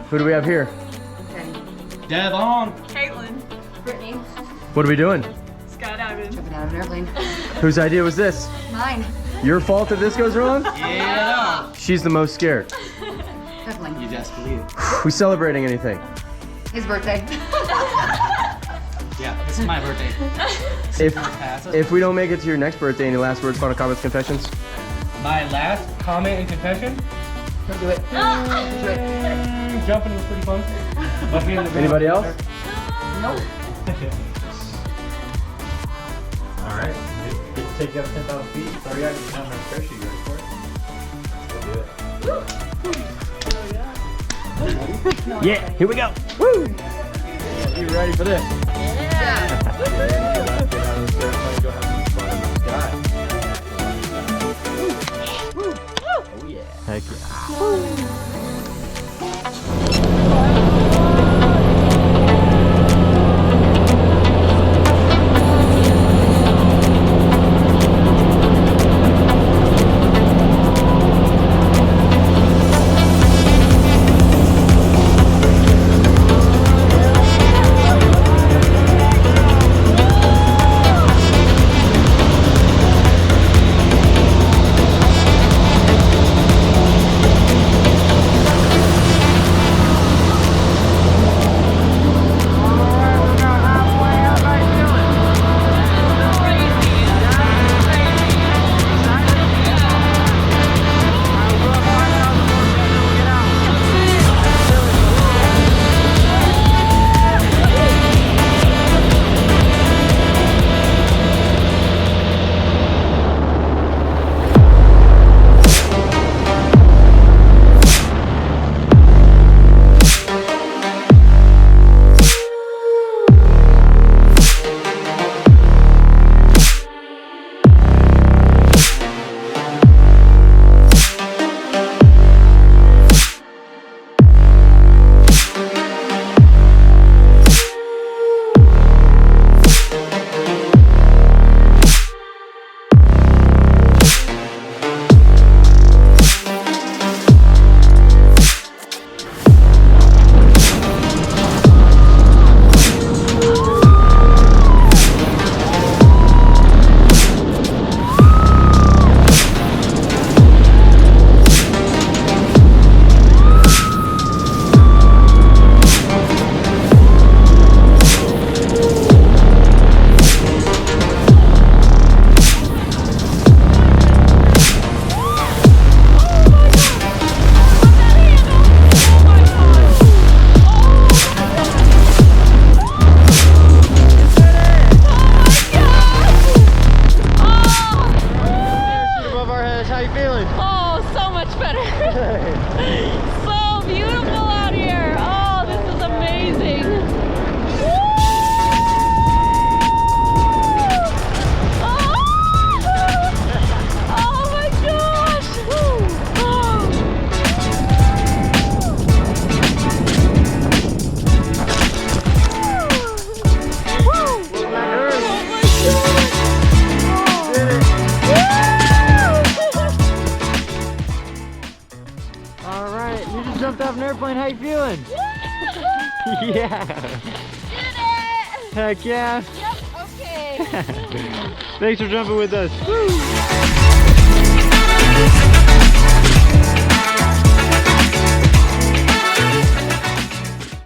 Who do we have here? Devon. Caitlin. Brittany. What are we doing? Skydiving. Jumping out of an airplane. Whose idea was this? Mine. Your fault if this goes wrong? Yeah. She's the most scared. Definitely. You just believe it. We celebrating anything? His birthday. Yeah, this is my birthday. If we don't make it to your next birthday, any last words, final comments, confessions? My last comment and confession. Don't do it. Don't do it. Jumping was pretty fun. Anybody else? Nope. All right. Get to take you up 10,000 feet. Sorry, I can jump on a parachute. You ready for it? We'll do it. Yeah, here we go. Woo! You ready for this? Yeah. Get out of this airplane, go have some fun in the sky. Oh yeah. Heck yeah. So beautiful out here. Oh, this is amazing. Woo! Oh my gosh. Alright, you just jumped off an airplane. How you feeling? Yeah. Did it! Heck yeah. Yep, okay. Thanks for jumping with us. Woo.